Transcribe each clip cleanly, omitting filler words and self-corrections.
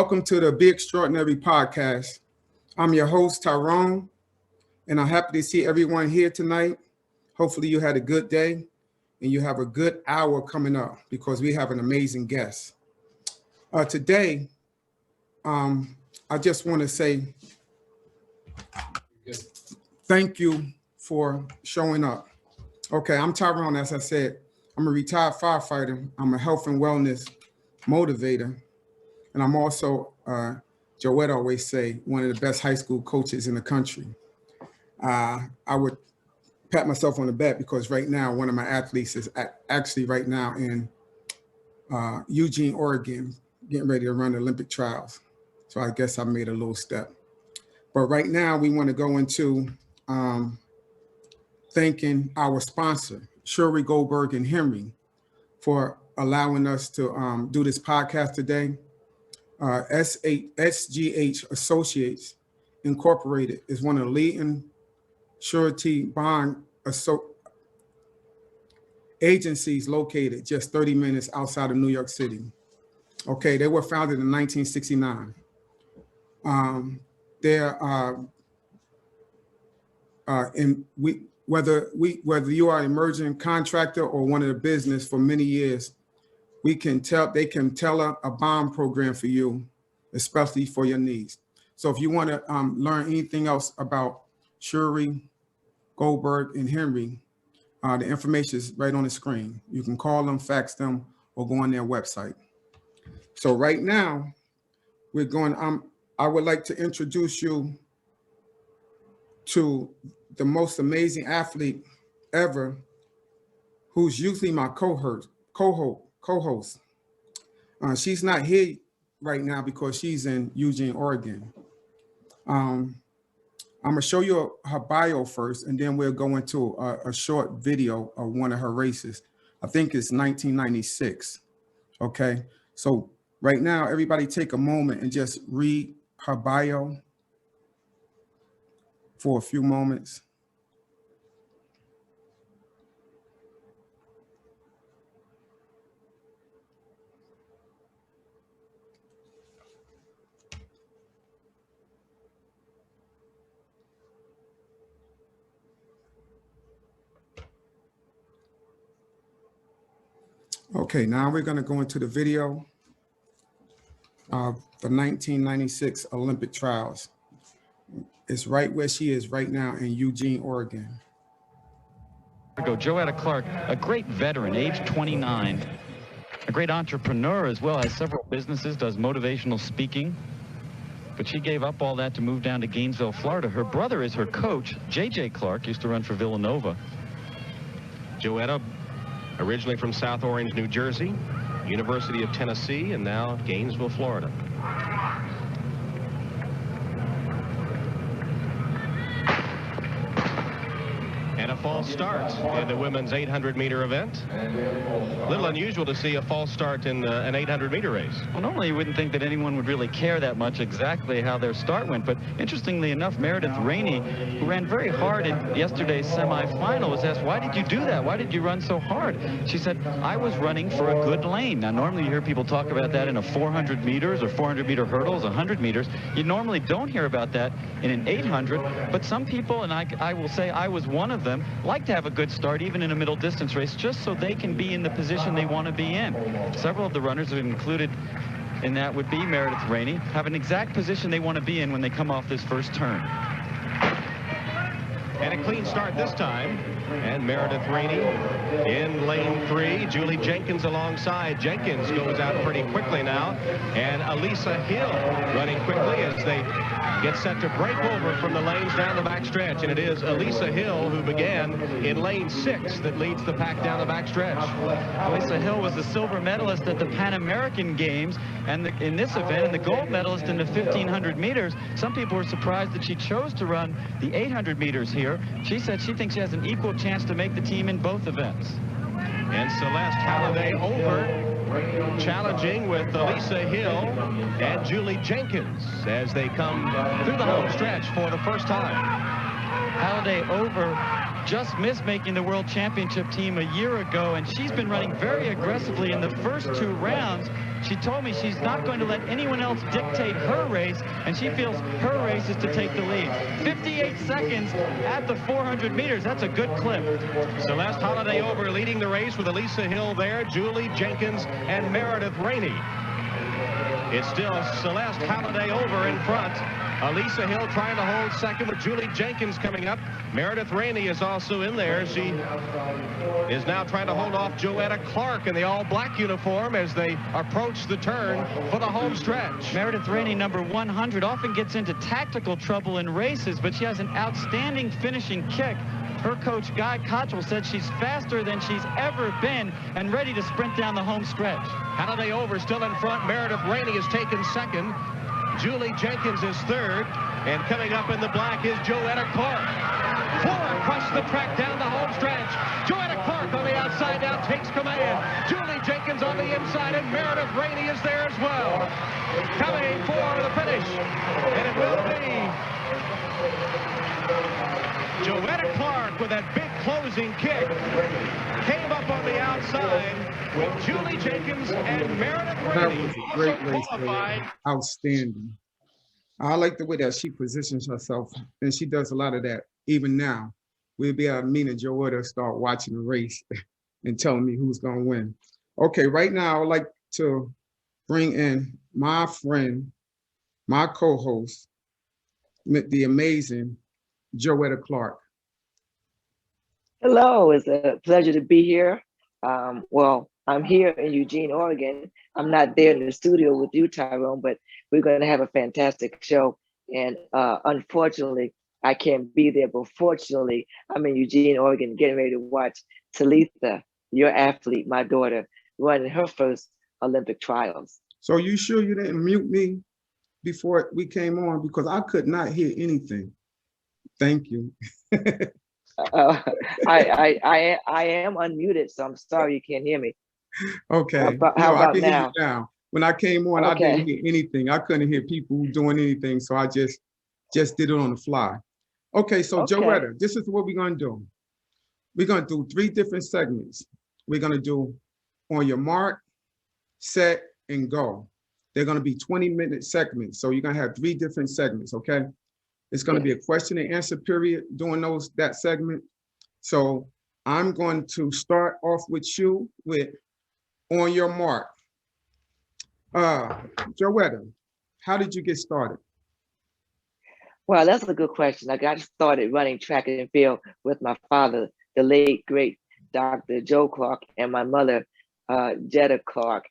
Welcome to the Big Extraordinary Podcast. I'm your host, Tyrone, and I'm happy to see everyone here tonight. Hopefully you had a good day and you have a good hour coming up because we have an amazing guest. Today, I just want to say thank you for showing up. Okay, I'm Tyrone, as I said. I'm a retired firefighter. I'm a health and wellness motivator. And I'm also, Joetta always say, one of the best high school coaches in the country. I would pat myself on the back because right now, one of my athletes is actually right now in Eugene, Oregon, getting ready to run the Olympic trials. So I guess I made a little step. But right now, we want to go into thanking our sponsor, Surre, Goldberg, and Henry, for allowing us to do this podcast today. SGH Associates Incorporated is one of the leading surety bond agencies located just 30 minutes outside of New York City. Okay, they were founded in 1969. Whether you are an emerging contractor or one of the business for many years, they can tell a bond program for you, especially for your needs. So if you want to learn anything else about Surre, Goldberg, and Henry, the information is right on the screen. You can call them, fax them, or go on their website. So right now, we're going. I would like to introduce you to the most amazing athlete ever, who's usually my co-host. She's not here right now because she's in Eugene, Oregon. I'm gonna show you her bio first, and then we'll go into a short video of one of her races. I think it's 1996. Okay, so right now, everybody take a moment and just read her bio for a few moments. Okay, now we're going to go into the video of the 1996 Olympic trials. It's right where she is right now in Eugene, Oregon. Joetta Clark, a great veteran, age 29, a great entrepreneur as well, has several businesses, does motivational speaking. But she gave up all that to move down to Gainesville, Florida. Her brother is her coach. J.J. Clark used to run for Villanova. Joetta, originally from South Orange, New Jersey, University of Tennessee, and now Gainesville, Florida. And a false start in the women's 800-meter event. A little unusual to see a false start in an 800-meter race. Well, normally you wouldn't think that anyone would really care that much exactly how their start went, but interestingly enough, Meredith Rainey, who ran very hard in yesterday's semifinal, was asked, why did you do that? Why did you run so hard? She said, I was running for a good lane. Now, normally you hear people talk about that in a 400 meters or 400-meter hurdles, 100 meters. You normally don't hear about that in an 800, but some people, and I will say I was one of them, like to have a good start even in a middle distance race just so they can be in the position they want to be in. Several of the runners who included in that would be Meredith Rainey, have an exact position they want to be in when they come off this first turn. And a clean start this time. And Meredith Rainey in lane 3. Julie Jenkins alongside. Jenkins goes out pretty quickly now. And Elisa Hill running quickly as they get set to break over from the lanes down the backstretch. And it is Elisa Hill who began in lane 6 that leads the pack down the backstretch. Elisa Hill was the silver medalist at the Pan American Games, and in this event, and the gold medalist in the 1,500 meters. Some people were surprised that she chose to run the 800 meters here. She said she thinks she has an equal chance to make the team in both events. And Celeste Halliday over, challenging with Elisa Hill and Julie Jenkins as they come through the home stretch for the first time. Halliday over just missed making the World Championship team a year ago, and she's been running very aggressively in the first 2 rounds. She told me she's not going to let anyone else dictate her race, and she feels her race is to take the lead. 58 seconds at the 400 meters. That's a good clip. Celeste Holliday-Over leading the race with Elisa Hill there, Julie Jenkins, and Meredith Rainey. It's still Celeste Holliday-Over in front. Elisa Hill trying to hold second with Julie Jenkins coming up. Meredith Rainey is also in there. She is now trying to hold off Joetta Clark in the all-black uniform as they approach the turn for the home stretch. Meredith Rainey, number 100, often gets into tactical trouble in races, but she has an outstanding finishing kick. Her coach, Guy Cottrell, said she's faster than she's ever been and ready to sprint down the home stretch. Holliday-Over still in front. Meredith Rainey is taken second. Julie Jenkins is third. And coming up in the black is Joetta Clark. Four across the track down the home stretch. Joetta Clark on the outside now takes command. Julie Jenkins on the inside, and Meredith Rainey is there as well. Coming for the finish. And it will be Joetta Clark with that big closing kick. Came up on the outside with Julie Jenkins and Meredith Rainey. That was a great race, baby. Outstanding. I like the way that she positions herself, and she does a lot of that. Even now, we'll be able to meet Joetta, start watching the race and telling me who's going to win. Okay, right now, I'd like to bring in my friend, my co-host, the amazing Joetta Clark. Hello, it's a pleasure to be here. Well, I'm here in Eugene, Oregon. I'm not there in the studio with you, Tyrone, but we're going to have a fantastic show. And unfortunately, I can't be there, but fortunately, I'm in Eugene, Oregon, getting ready to watch Talitha, your athlete, my daughter, running her first Olympic trials. So you sure you didn't mute me before we came on? Because I could not hear anything. Thank you. I am unmuted, so I'm sorry you can't hear me. Okay. How about I can now? hear you now. When I came on, Okay. I didn't hear anything. I couldn't hear people doing anything, so I just did it on the fly. Okay, so Okay. Joetta, this is what we're gonna do. We're gonna do 3 different segments. We're gonna do on your mark, set, and go. They're gonna be 20-minute segments, so you're gonna have 3 different segments, okay? It's gonna be a question and answer period during that segment. So I'm going to start off with you with on your mark. Joetta, how did you get started? Well, that's a good question. I got started running track and field with my father, the late, great Dr. Joe Clark, and my mother, Joetta Clark.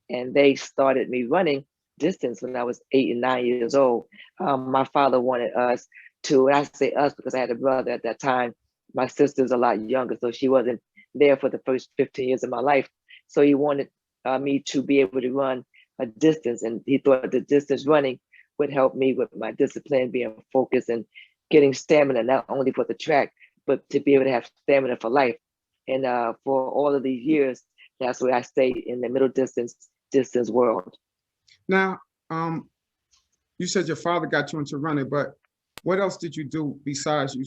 And they started me running distance when I was 8 and 9 years old. My father wanted us to, and I say us because I had a brother at that time. My sister's a lot younger, so she wasn't there for the first 15 years of my life. So he wanted me to be able to run a distance, and he thought the distance running would help me with my discipline, being focused and getting stamina, not only for the track, but to be able to have stamina for life. And for all of these years, that's where I stayed in the middle distance world. Now, you said your father got you into running, but what else did you do besides you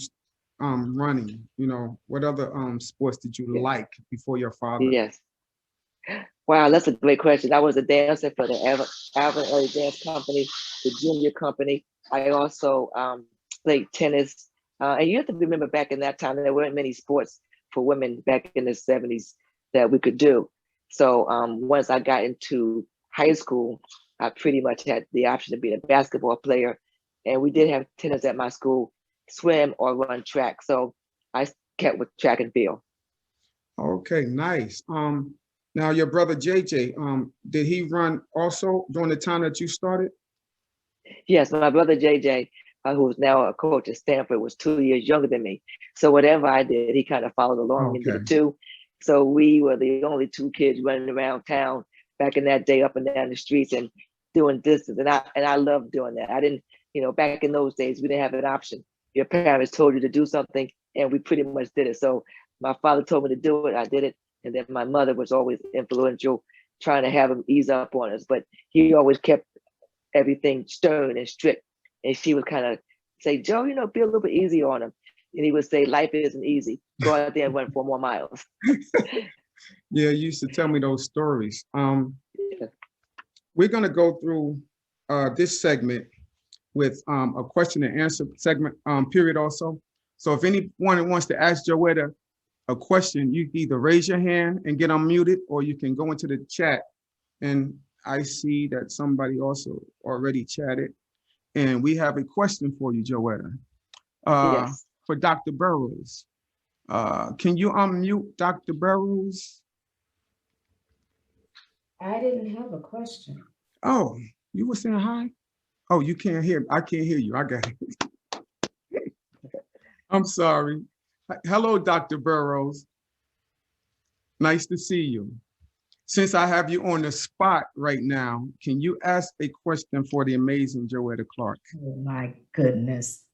running? You know, what other sports did you like before your father? Yes. Wow, that's a great question. I was a dancer for the Alvin Early Dance Company, the junior company. I also played tennis. And you have to remember back in that time, there weren't many sports for women back in the 70s that we could do. So once I got into high school, I pretty much had the option of being a basketball player. And we did have tennis at my school, swim or run track. So I kept with track and field. Okay, nice. Now your brother JJ, did he run also during the time that you started? Yes, my brother JJ, who's now a coach at Stanford, was 2 years younger than me. So whatever I did, he kind of followed along and did it too. So we were the only 2 kids running around town back in that day, up and down the streets and doing distance. And I loved doing that. I didn't, back in those days, we didn't have an option. Your parents told you to do something and we pretty much did it. So my father told me to do it, I did it. And then my mother was always influential, trying to have him ease up on us. But he always kept everything stern and strict. And she would kind of say, Joe, be a little bit easy on him. And he would say, life isn't easy. Go out there and run 4 more miles. Yeah, you used to tell me those stories. we're going to go through this segment with a question and answer segment period also. So if anyone wants to ask Joetta a question, you can either raise your hand and get unmuted, or you can go into the chat. And I see that somebody also already chatted. And we have a question for you, Joetta, Yes. for Dr. Burrows. Can you unmute Dr. Burrows? I didn't have a question. Oh, you were saying hi? Oh, you can't hear me. I can't hear you. I got it. I'm sorry. Hello, Dr. Burrows. Nice to see you. Since I have you on the spot right now, can you ask a question for the amazing Joetta Clark? Oh my goodness.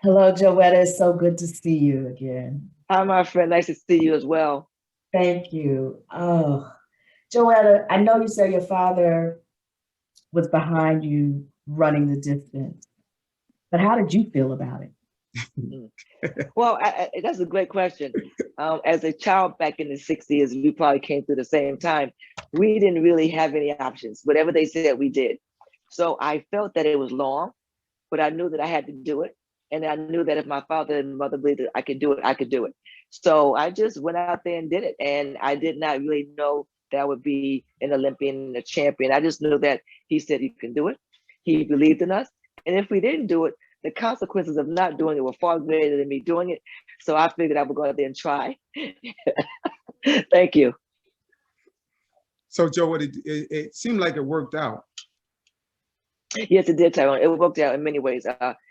Hello, Joetta. It's so good to see you again. Hi, my friend. Nice to see you as well. Thank you. Oh, Joetta, I know you said your father was behind you running the distance, but how did you feel about it? Well, that's a great question. As a child back in the 60s, we probably came through the same time. We didn't really have any options. Whatever they said, we did. So I felt that it was long, but I knew that I had to do it. And I knew that if my father and mother believed that I could do it, I could do it. So I just went out there and did it. And I did not really know that I would be an Olympian and a champion. I just knew that he said he can do it. He believed in us. And if we didn't do it, the consequences of not doing it were far greater than me doing it. So I figured I would go out there and try. Thank you. So, Joetta, it seemed like it worked out. Yes, it did, Tyrone. It worked out in many ways.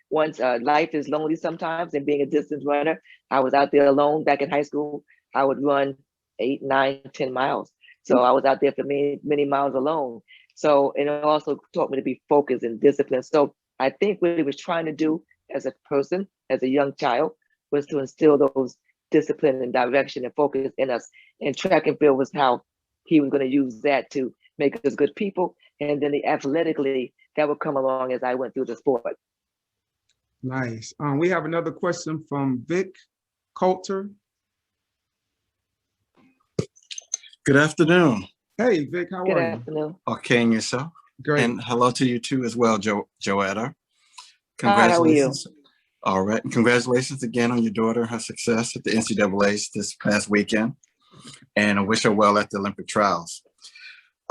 Once life is lonely sometimes, and being a distance runner, I was out there alone back in high school. I would run 8, 9, 10 miles. So I was out there for many, many miles alone. So, and it also taught me to be focused and disciplined. So I think what he was trying to do as a person, as a young child, was to instill those discipline and direction and focus in us. And track and field was how he was going to use that to make us good people. And then the athletically, that would come along as I went through the sport. Nice. We have another question from Vic Coulter. Good afternoon. Hey, Vic, how Good are you? afternoon. Okay, and yourself? Great. And hello to you too as well, Joetta. Hi, how are you? All right. And congratulations again on your daughter, her success at the NCAAs this past weekend. And I wish her well at the Olympic trials.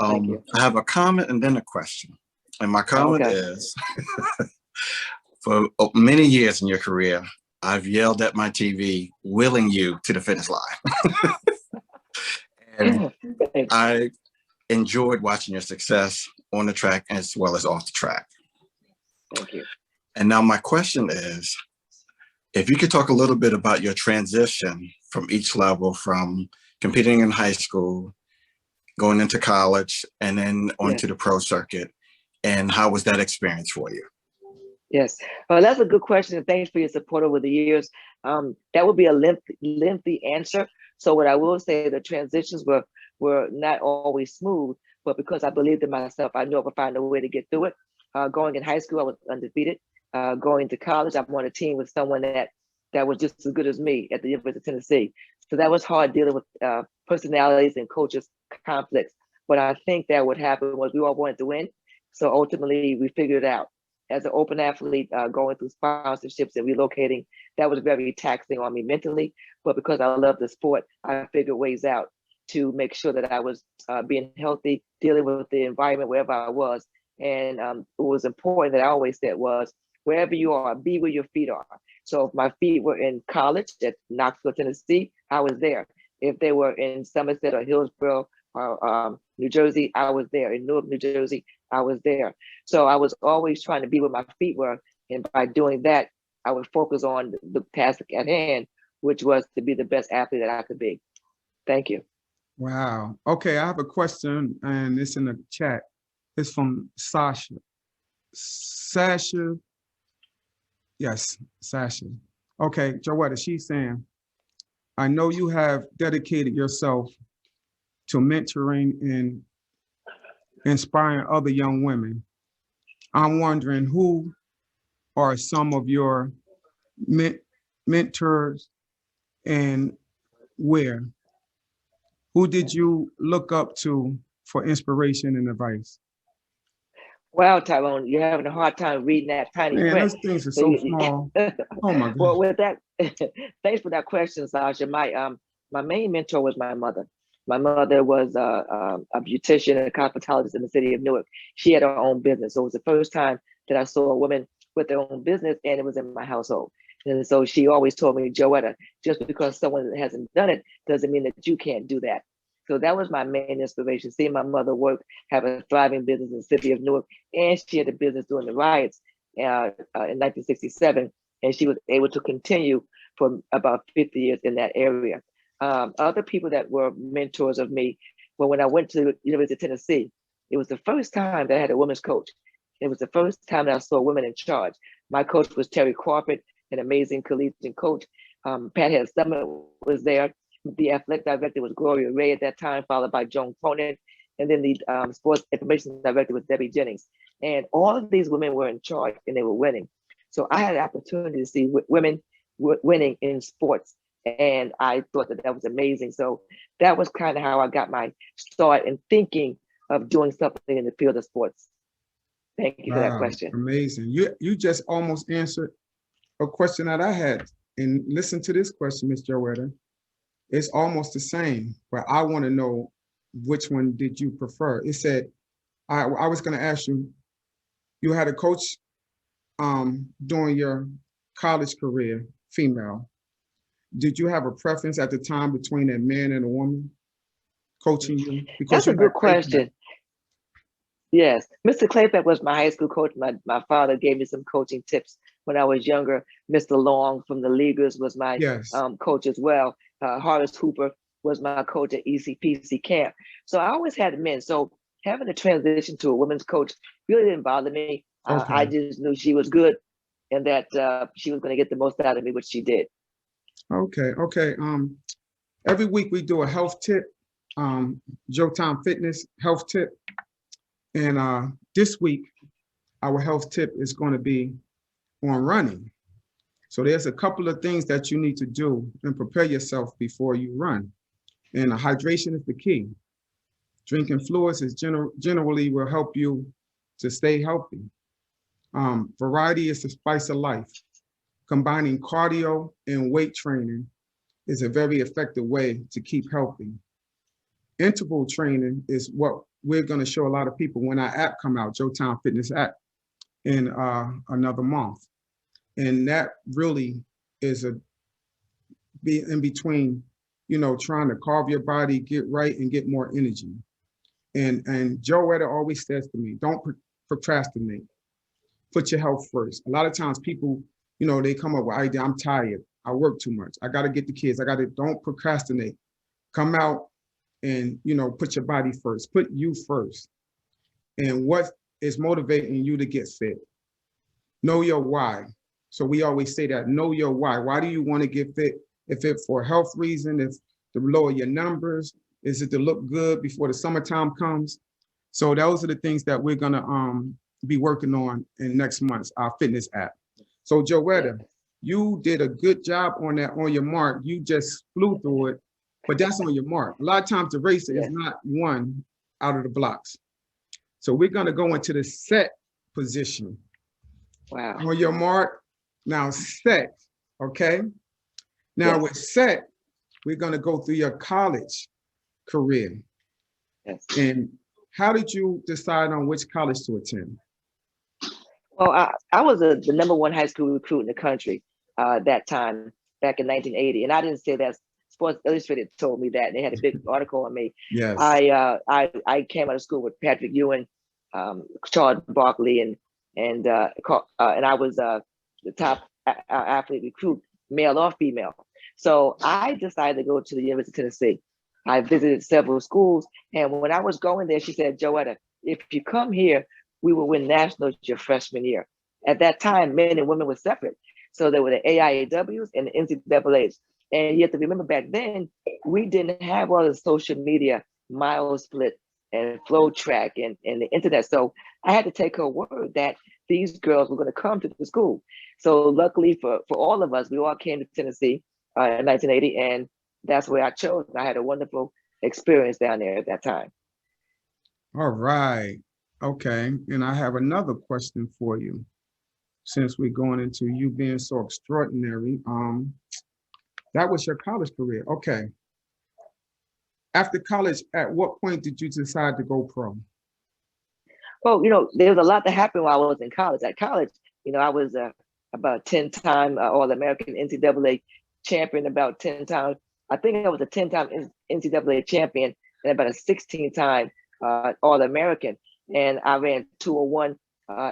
Thank you. I have a comment and then a question. And my comment is, for many years in your career, I've yelled at my TV, willing you to the finish line. And I enjoyed watching your success on the track as well as off the track. Thank you. And now my question is, if you could talk a little bit about your transition from each level, from competing in high school, going into college, and then onto the pro circuit, and how was that experience for you? Yes, well, that's a good question, and thanks for your support over the years. That would be a lengthy answer. So what I will say, the transitions were not always smooth, but because I believed in myself, I knew I would find a way to get through it. Going in high school, I was undefeated. Going to college, I'm on a team with someone that was just as good as me at the University of Tennessee. So that was hard, dealing with personalities and coaches' conflicts. But I think that what happened was we all wanted to win. So ultimately, we figured it out. As an open athlete, going through sponsorships and relocating, that was very taxing on me mentally. But because I love the sport, I figured ways out to make sure that I was being healthy, dealing with the environment wherever I was. And what was important that I always said was, wherever you are, be where your feet are. So if my feet were in college at Knoxville, Tennessee, I was there. If they were in Somerset or Hillsborough or New Jersey, I was there. In Newark, New Jersey, I was there. So I was always trying to be where my feet were. And by doing that, I would focus on the task at hand, which was to be the best athlete that I could be. Thank you. Wow. Okay, I have a question, and it's in the chat. It's from Sasha. Sasha. Yes, Sasha. Okay, Joetta, she's saying, I know you have dedicated yourself to mentoring and inspiring other young women. I'm wondering, who are some of your mentors and where? Who did you look up to for inspiration and advice? Wow, Tyrone, you're having a hard time reading that tiny Man, print. those things are So so small. Oh my God. well, with that, thanks for that question, Sasha. My main mentor was my mother. My mother was a beautician and a cosmetologist in the city of Newark. She had her own business, so it was the first time that I saw a woman with their own business, and it was in my household. And so she always told me, Joetta, just because someone hasn't done it doesn't mean that you can't do that. So that was my main inspiration, seeing my mother work, have a thriving business in the city of Newark, and she had a business during the riots in 1967, and she was able to continue for about 50 years in that area. Other people that were mentors of me, well, when I went to the University of Tennessee, it was the first time that I had a women's coach. It was the first time that I saw women in charge. My coach was Terry Crawford, an amazing collegiate coach. Pat Head Summit was there. The athletic director was Gloria Ray at that time, followed by Joan Cronin. And then the sports information director was Debbie Jennings. And all of these women were in charge and they were winning. So I had the opportunity to see women winning in sports. And I thought that that was amazing. So that was kind of how I got my start in thinking of doing something in the field of sports. Thank you for that question. Amazing. You just almost answered a question that I had. And listen to this question, Ms. Joetta. It's almost the same, but I want to know which one did you prefer? It said, I was going to ask you, you had a coach during your college career, female. Did you have a preference at the time between a man and a woman coaching you? Because that's a good question. Yes, Mr. Claypack was my high school coach. My father gave me some coaching tips when I was younger. Mr. Long from the Leaguers was my coach as well. Horace Hooper was my coach at ECPC camp. So I always had men. So having a transition to a women's coach really didn't bother me. I just knew she was good and that she was going to get the most out of me, which she did. Okay. Every week we do a health tip, Jotyme Fitness health tip. And this week, our health tip is going to be on running. So there's a couple of things that you need to do and prepare yourself before you run. And hydration is the key. Drinking fluids is generally will help you to stay healthy. Variety is the spice of life. Combining cardio and weight training is a very effective way to keep healthy. Interval training is what we're going to show a lot of people when our app come out, Jotyme Fitness app, in another month. And that really is be in between, trying to carve your body, get right, and get more energy. And Joetta always says to me, don't procrastinate. Put your health first. A lot of times people, they come up with idea, I'm tired, I work too much, I got to get the kids, don't procrastinate. Come out and, put your body first, put you first. And what is motivating you to get fit? Know your why. So we always say that, know your why. Why do you want to get fit? If it's for health reason, if to lower your numbers, is it to look good before the summertime comes? So those are the things that we're gonna be working on in next month's our fitness app. So Joetta, you did a good job on that, on your mark. You just flew through it, but that's on your mark. A lot of times the racer is not one out of the blocks. So we're gonna go into the set position. Wow. On your mark, now set, okay? Now with set, we're gonna go through your college career. Yes. And how did you decide on which college to attend? Well, I was the #1 high school recruit in the country that time, back in 1980. And I didn't say that. Sports Illustrated told me that. They had a big article on me. Yes. I came out of school with Patrick Ewing, Charles Barkley, and I was the top athlete recruit, male or female. So I decided to go to the University of Tennessee. I visited several schools, and when I was going there, she said, Joetta, if you come here, we will win nationals your freshman year. At that time, men and women were separate. So there were the AIAWs and the NCAAs. And you have to remember back then, we didn't have all the social media, mile split and flow track and the internet. So I had to take her word that these girls were going to come to the school. So luckily for all of us, we all came to Tennessee in 1980, and that's where I chose. I had a wonderful experience down there at that time. All right. Okay, and I have another question for you. Since we're going into you being so extraordinary, that was your college career. Okay. After college, at what point did you decide to go pro? Well, there was a lot that happened while I was in college. At college, I was about 10-time All-American NCAA champion, about 10 times. I think I was a 10-time NCAA champion and about a 16-time All-American. And I ran 201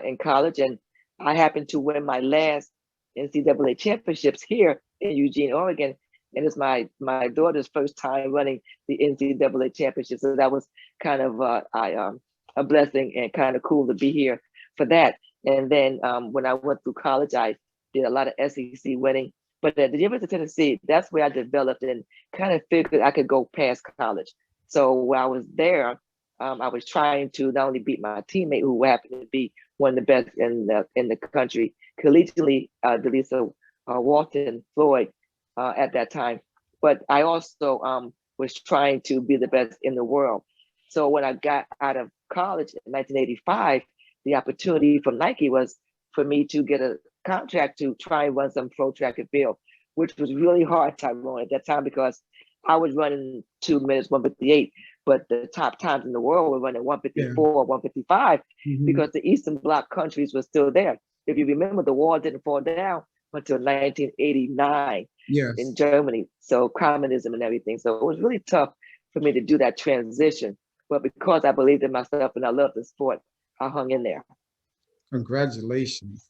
in college, and I happened to win my last NCAA championships here in Eugene, Oregon. And it's my daughter's first time running the NCAA championship. So that was kind of a blessing and kind of cool to be here for that. And then when I went through college, I did a lot of SEC winning. But at the University of Tennessee, that's where I developed and kind of figured I could go past college. So while I was there, I was trying to not only beat my teammate, who happened to be one of the best in the country, collegiately, Delisa Walton Floyd at that time, but I also was trying to be the best in the world. So when I got out of college in 1985, the opportunity from Nike was for me to get a contract to try and run some pro track and field, which was really hard, Tyrone, at that time, because I was running 2 minutes 1:58, but the top times in the world were running 1:54, 1:55, because the Eastern Bloc countries were still there. If you remember, the wall didn't fall down until 1989 in Germany. So communism and everything. So it was really tough for me to do that transition. But because I believed in myself and I loved the sport, I hung in there. Congratulations.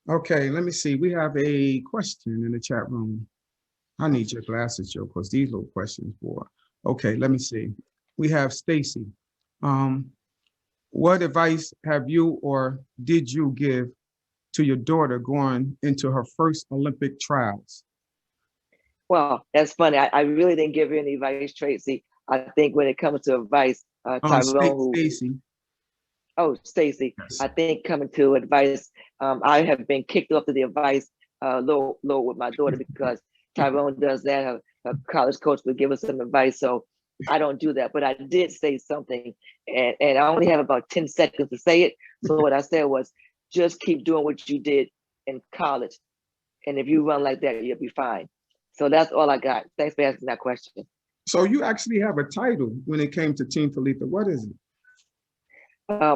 Okay, let me see. We have a question in the chat room. I need your glasses, Joe, because these little questions for. Okay, let me see. We have Stacy. What advice have you or did you give to your daughter going into her first Olympic trials? Well, that's funny. I really didn't give her any advice, Tracy. I think when it comes to advice, Tyrone, Stacy. Oh, Stacy, Yes. I think coming to advice, I have been kicked off to the advice low with my daughter because Tyrone does that. Her college coach would give us some advice, so I don't do that. But I did say something, and I only have about 10 seconds to say it. So what I said was, just keep doing what you did in college. And if you run like that, you'll be fine. So that's all I got. Thanks for asking that question. So you actually have a title when it came to Team Talitha. What is it?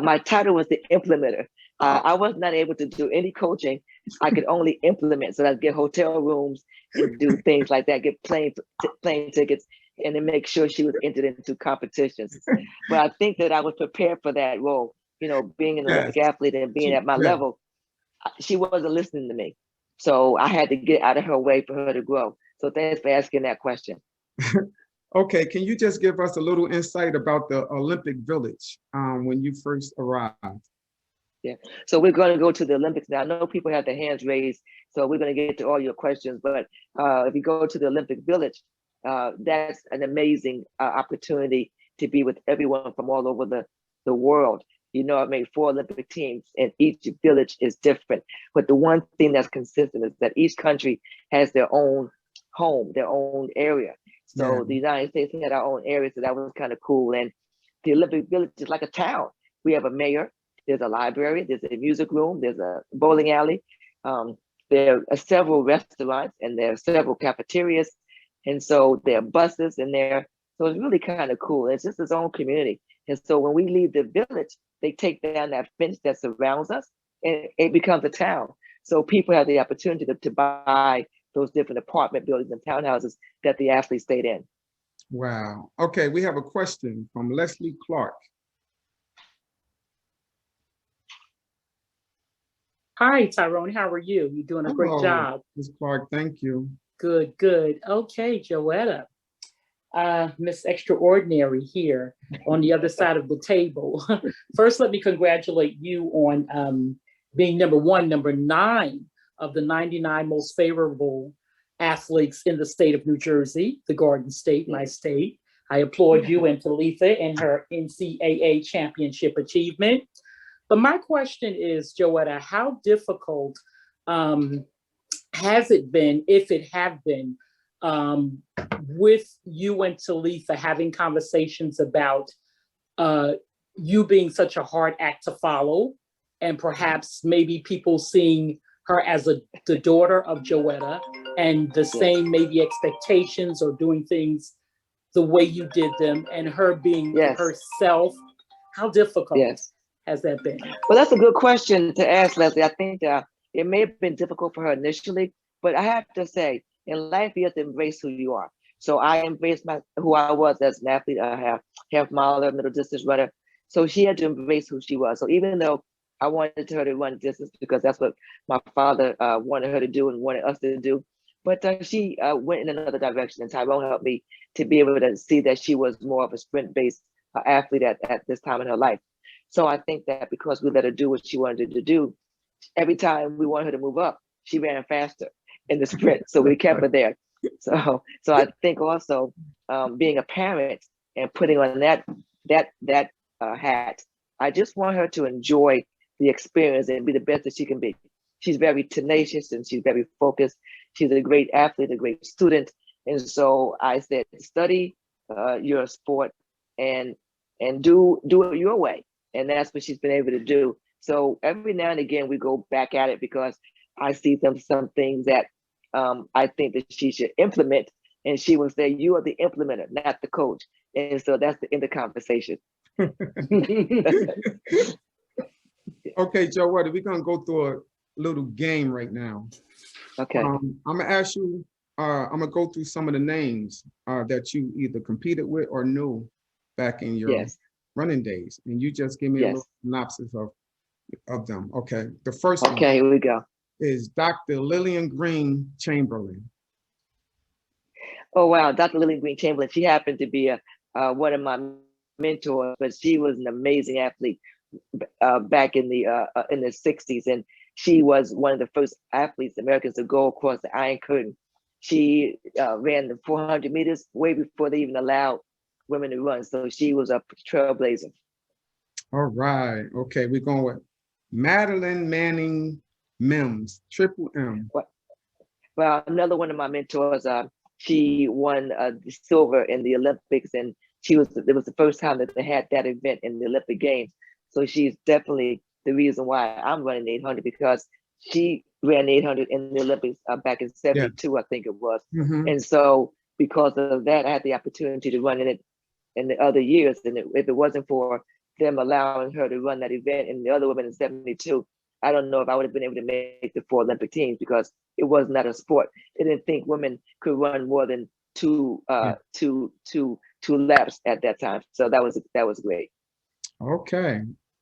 My title was the implementer. I was not able to do any coaching. I could only implement. So I'd get hotel rooms and do things like that, get plane tickets, and then make sure she was entered into competitions. But I think that I was prepared for that role. Being an Olympic athlete and being at my level, she wasn't listening to me. So I had to get out of her way for her to grow. So thanks for asking that question. Okay, can you just give us a little insight about the Olympic Village when you first arrived? Yeah, so we're going to go to the Olympics now. I know people have their hands raised, so we're going to get to all your questions. But if you go to the Olympic Village, that's an amazing opportunity to be with everyone from all over the world. I made 4 Olympic teams, and each village is different. But the one thing that's consistent is that each country has their own home, their own area. So the United States had our own area, so that was kind of cool. And the Olympic Village is like a town. We have a mayor, there's a library, there's a music room, there's a bowling alley. There are several restaurants, and there are several cafeterias. And so there are buses in there. So it's really kind of cool. It's just its own community. And so when we leave the village, they take down that fence that surrounds us, and it becomes a town. So people have the opportunity to buy those different apartment buildings and townhouses that the athletes stayed in. Wow. Okay, we have a question from Leslie Clark. Hi, Tyrone. How are you? You're doing a great job. Ms. Clark, thank you. Good, good. Okay, Joetta. Miss Extraordinary here on the other side of the table. First, let me congratulate you on being number 9 of the 99 most favorable athletes in the state of New Jersey, the Garden State, my state. I applaud you and Talitha in her NCAA championship achievement. But my question is, Joetta, how difficult has it been, if it have been, with you and Talitha having conversations about you being such a hard act to follow, and perhaps maybe people seeing her as the daughter of Joetta, and the same maybe expectations or doing things the way you did them, and her being herself. How difficult has that been? Well, that's a good question to ask, Leslie. I think it may have been difficult for her initially, but I have to say, in life, you have to embrace who you are. So I embraced who I was as an athlete. I half miler, middle distance runner. So she had to embrace who she was. So even though I wanted her to run distance because that's what my father wanted her to do and wanted us to do, but she went in another direction, and Tyrone helped me to be able to see that she was more of a sprint-based athlete at this time in her life. So I think that because we let her do what she wanted to do, every time we wanted her to move up, she ran faster in the sprint. So we kept her there. So I think also being a parent and putting on that hat, I just want her to enjoy the experience and be the best that she can be. She's very tenacious and she's very focused. She's a great athlete, a great student. And so I said, study your sport and do it your way. And that's what she's been able to do. So every now and again, we go back at it because I see some things that I think that she should implement. And she will say, you are the implementer, not the coach. And so that's the end of the conversation. Okay, Joetta, we're going to go through a little game right now. Okay. I'm going to ask you, I'm going to go through some of the names that you either competed with or knew back in your running days. And you just give me a little synopsis of them. Okay. The first one. Okay, here we go. Is Dr. Lillian Green Chamberlain. Oh, wow. Dr. Lillian Green Chamberlain. She happened to be one of my mentors, but she was an amazing athlete back in the 60s. And she was one of the first athletes, Americans, to go across the Iron Curtain. She ran the 400 meters way before they even allowed women to run. So she was a trailblazer. All right. Okay. We're going with Madeline Manning Mims, Triple M. Well, another one of my mentors, she won silver in the Olympics, and it was the first time that they had that event in the Olympic Games. So she's definitely the reason why I'm running 800, because she ran 800 in the Olympics back in 72, I think it was. And so because of that, I had the opportunity to run in it in the other years. And if it wasn't for them allowing her to run that event and the other women in 72, I don't know if I would have been able to make the 4 Olympic teams, because it was not a sport. They didn't think women could run more than two laps at that time. So that was great. Okay.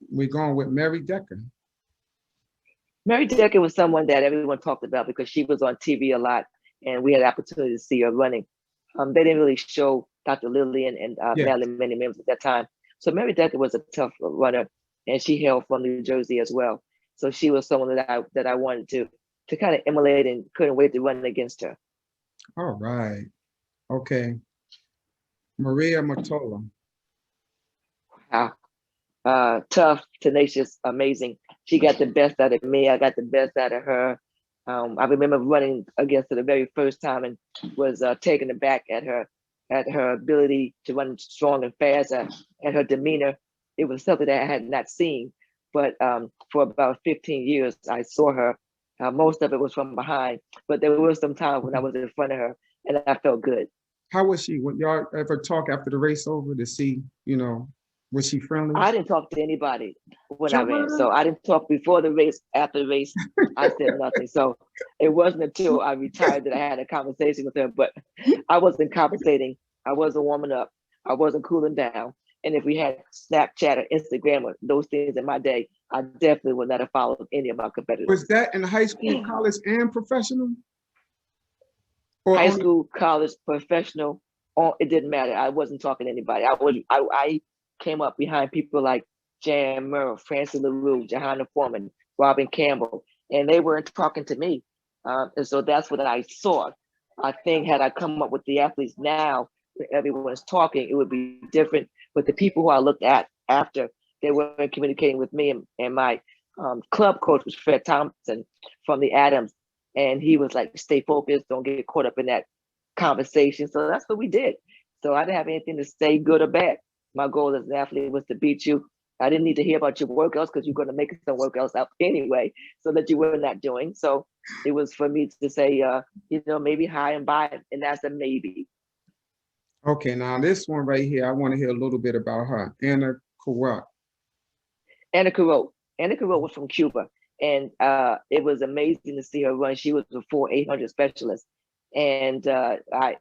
We're going with Mary Decker. Mary Decker was someone that everyone talked about because she was on TV a lot and we had the opportunity to see her running. They didn't really show Dr. Lillian and Madeline many members at that time. So Mary Decker was a tough runner, and she hailed from New Jersey as well. So she was someone that I wanted to kind of emulate and couldn't wait to run against her. All right. Okay. Maria Mottola. Wow. Tough, tenacious, amazing. She got the best out of me. I got the best out of her. I remember running against her the very first time and was taken aback at her ability to run strong and fast, at her demeanor. It was something that I had not seen. But for about 15 years, I saw her. Most of it was from behind, but there was some times when I was in front of her and I felt good. How was she? When y'all ever talk after the race over to see, was she friendly? I didn't talk to anybody when I ran. So I didn't talk before the race, after the race, I said nothing. So it wasn't until I retired that I had a conversation with her, but I wasn't compensating. I wasn't warming up. I wasn't cooling down. And if we had Snapchat or Instagram or those things in my day, I definitely would not have followed any of my competitors. Was that in high school, college, and professional? Or high school, college, professional, it didn't matter. I wasn't talking to anybody. I came up behind people like Jan Murrow, Francie LaRue, Johanna Foreman, Robin Campbell, and they weren't talking to me. And so that's what I saw. I think had I come up with the athletes now, everyone's talking, it would be different. But the people who I looked at after, they weren't communicating with me. And my club coach was Fred Thompson from the Adams. And he was like, stay focused, don't get caught up in that conversation. So that's what we did. So I didn't have anything to say, good or bad. My goal as an athlete was to beat you I didn't need to hear about your workouts because you're going to make some workouts up anyway, so that you were not doing. So it was for me to say, maybe high and by, and that's a maybe. Okay, now this one right here, I want to hear a little bit about her. Anna Carot. Anna Carot. Anna Carot was from Cuba, and it was amazing to see her run. She was a 4x800 specialist, and I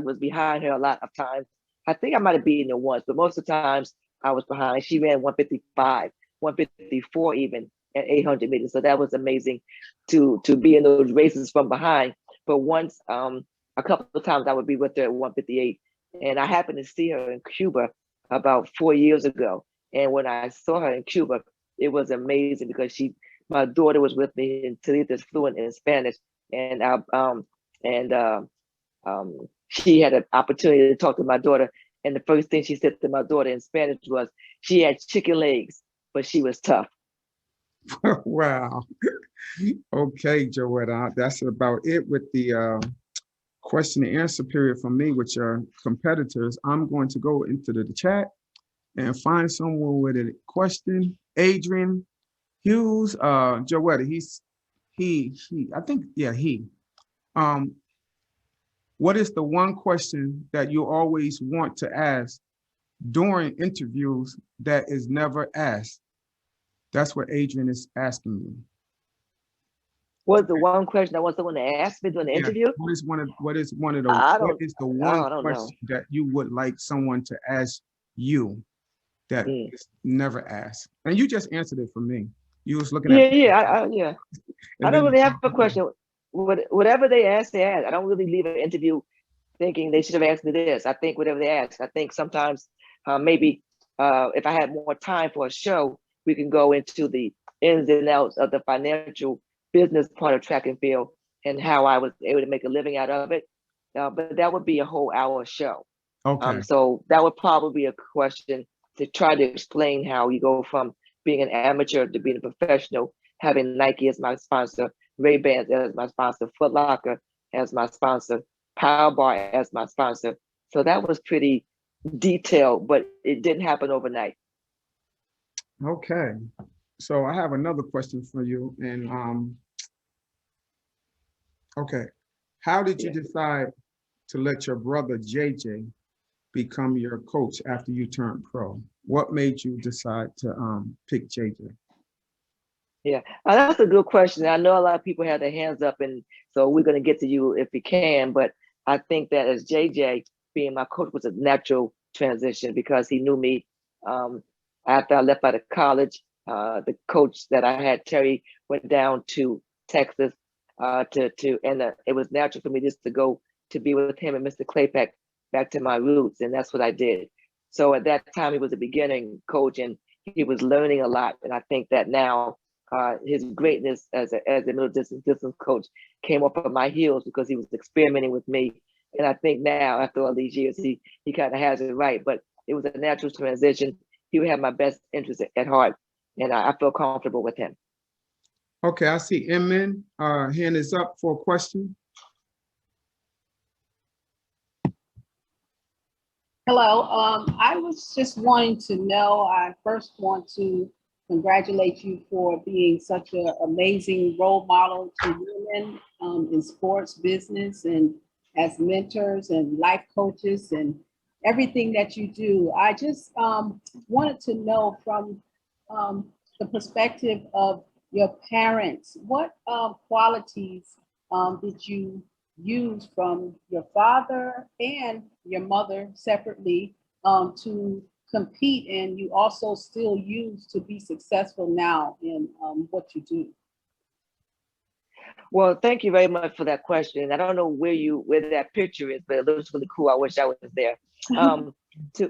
was behind her a lot of times. I think I might have beaten her once, but most of the times I was behind. She ran 155, 154 even at 800 meters. So that was amazing to be in those races from behind. But once, a couple of times I would be with her at 158. And I happened to see her in Cuba about 4 years ago. And when I saw her in Cuba, it was amazing because my daughter was with me, and Talitha's fluent in Spanish. And she had an opportunity to talk to my daughter. And the first thing she said to my daughter in Spanish was, she had chicken legs, but she was tough. Wow. Okay, Joetta, that's about it with the question and answer period for me with your competitors. I'm going to go into the chat and find someone with a question. Adrian Hughes, Joetta, he. What is the one question that you always want to ask during interviews that is never asked? That's what Adrian is asking you. What's the one question I want someone to ask me during the interview? What is the one question that you would like someone to ask you that is never asked? And you just answered it for me. You was looking at I don't really have a question. Whatever they ask, they ask. I don't really leave an interview thinking they should have asked me this. I think whatever they ask. I think sometimes maybe if I had more time for a show, we can go into the ins and outs of the financial business part of track and field and how I was able to make a living out of it. But that would be a whole hour show. Okay. So that would probably be a question to try to explain how you go from being an amateur to being a professional, having Nike as my sponsor, Ray-Bans as my sponsor, Foot Locker as my sponsor, Power Bar as my sponsor. So that was pretty detailed, but it didn't happen overnight. Okay. So I have another question for you. And okay, how did you decide to let your brother JJ become your coach after you turned pro? What made you decide to pick JJ? Yeah, that's a good question. I know a lot of people have their hands up, and so we're going to get to you if we can. But I think that as JJ being my coach was a natural transition because he knew me after I left out of college. The coach that I had, Terry, went down to Texas it was natural for me just to go to be with him and Mr. Claypack back to my roots, and that's what I did. So at that time, he was a beginning coach, and he was learning a lot. And I think that now his greatness as a middle distance coach came up on my heels because he was experimenting with me. And I think now, after all these years, he kind of has it right. But it was a natural transition. He would have my best interest at heart, and I feel comfortable with him. Okay, I see Emin, hand is up for a question. Hello, I was just wanting to know, I first want to congratulate you for being such an amazing role model to women in sports business and as mentors and life coaches and everything that you do. I just wanted to know from the perspective of your parents, what qualities did you use from your father and your mother separately to compete, and you also still use to be successful now in what you do? Well, thank you very much for that question. I don't know where that picture is, but it looks really cool. I wish I was there.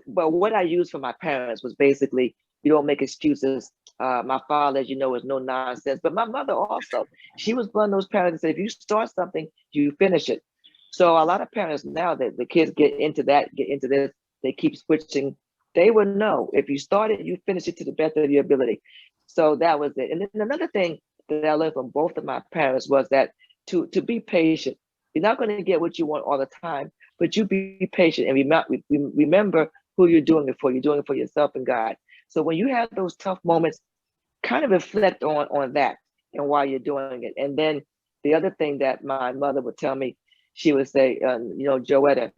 But what I used from my parents was basically, you don't make excuses. My father, as you know, is no nonsense, but my mother also, she was one of those parents that said, if you start something, you finish it. So a lot of parents now that the kids get into this, they keep switching. They would know, if you start it, you finish it to the best of your ability. So that was it. And then another thing that I learned from both of my parents was that to be patient. You're not going to get what you want all the time, but you be patient and remember who you're doing it for. You're doing it for yourself and God. So when you have those tough moments, kind of reflect on that and why you're doing it. And then the other thing that my mother would tell me, she would say, you know, Joetta,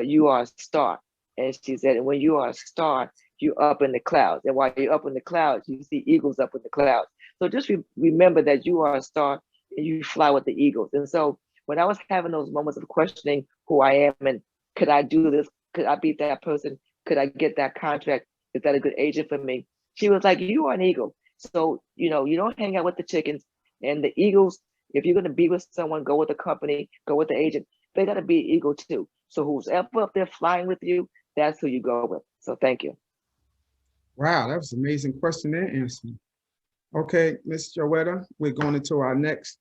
you are a star. And she said, and when you are a star, you're up in the clouds. And while you're up in the clouds, you see eagles up in the clouds. So just remember that you are a star and you fly with the eagles. And so when I was having those moments of questioning who I am and could I do this? Could I beat that person? Could I get that contract? Is that a good agent for me? She was like, you are an eagle. So, you know, you don't hang out with the chickens and the eagles. If you're going to be with someone, go with the company, go with the agent. They got to be an eagle too. So who's ever up there flying with you, that's who you go with. So thank you. Wow, that was an amazing question and answer. Okay, Ms. Joetta, we're going into our next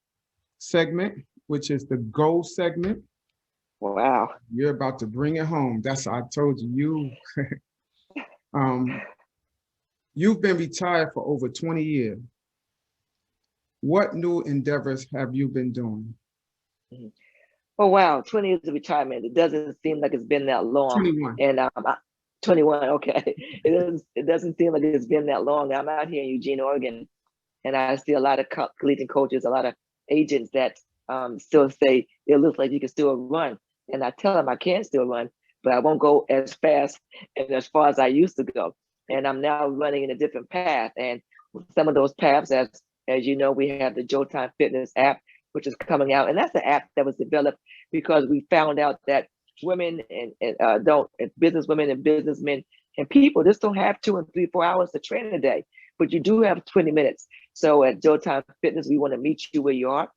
segment, which is the goal segment. Wow. You're about to bring it home. That's I told you. You've been retired for over 20 years. What new endeavors have you been doing? Oh, wow. 20 years of retirement. It doesn't seem like it's been that long. 21. And 21, okay. It doesn't seem like it's been that long. I'm out here in Eugene, Oregon, and I see a lot of collegiate coaches, a lot of agents that still say, it looks like you can still run. And I tell them I can still run, but I won't go as fast and as far as I used to go. And I'm now running in a different path. And some of those paths, as you know, we have the Jotyme Fitness app, which is coming out. And that's an app that was developed because we found out that women and businesswomen and businessmen and people just don't have 2 and 3, 4 hours to train a day, but you do have 20 minutes. So at Jotyme Fitness, we want to meet you where you are.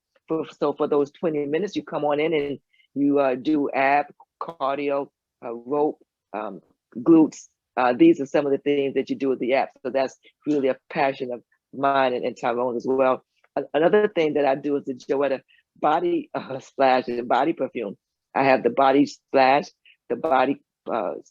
So for those 20 minutes, you come on in and you do ab, cardio, rope, glutes. These are some of the things that you do with the app. So that's really a passion of mine and Tyrone as well. Another thing that I do is the Joetta body splash and body perfume. I have the body splash, the body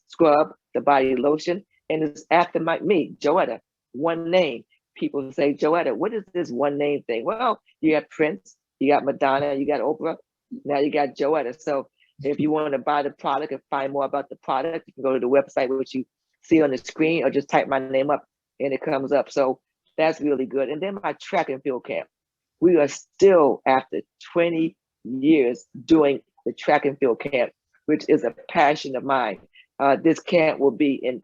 scrub, the body lotion, and it's after me, Joetta, one name. People say, Joetta, what is this one name thing? Well, you have Prince, you got Madonna, you got Oprah, now you got Joetta. So if you want to buy the product and find more about the product, you can go to the website, which you see on the screen, or just type my name up and it comes up. So that's really good. And then my track and field camp. We are still, after 20 years, doing the track and field camp, which is a passion of mine. This camp will be in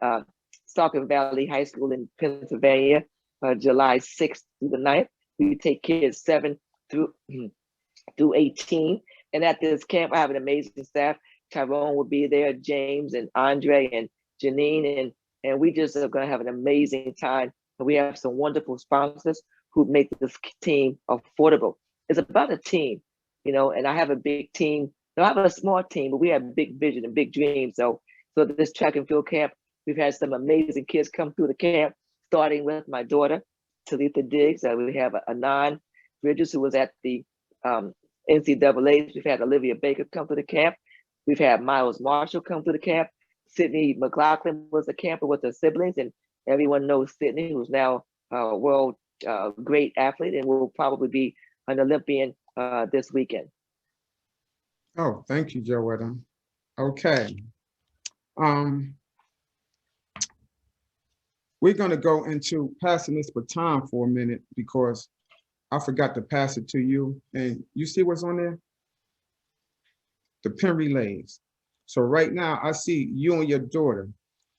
Saucon Valley High School in Pennsylvania, July 6th through the 9th. We take kids 7 through 18. And at this camp, I have an amazing staff. Tyrone will be there, James and Andre and Janine, and we just are going to have an amazing time. And we have some wonderful sponsors who make this team affordable. It's about a team, you know, and I have a big team. No, I have a small team, but we have big vision and big dreams. So this track and field camp, we've had some amazing kids come through the camp, starting with my daughter, Talitha Diggs. We have Anon Bridges, who was at the NCAAs. We've had Olivia Baker come to the camp. We've had Miles Marshall come to the camp. Sydney McLaughlin was a camper with her siblings, and everyone knows Sydney, who's now a world great athlete and will probably be an Olympian this weekend. Oh, thank you, Joetta. Okay. We're going to go into passing this baton for a minute because I forgot to pass it to you. And you see what's on there? The pin relays. So right now I see you and your daughter.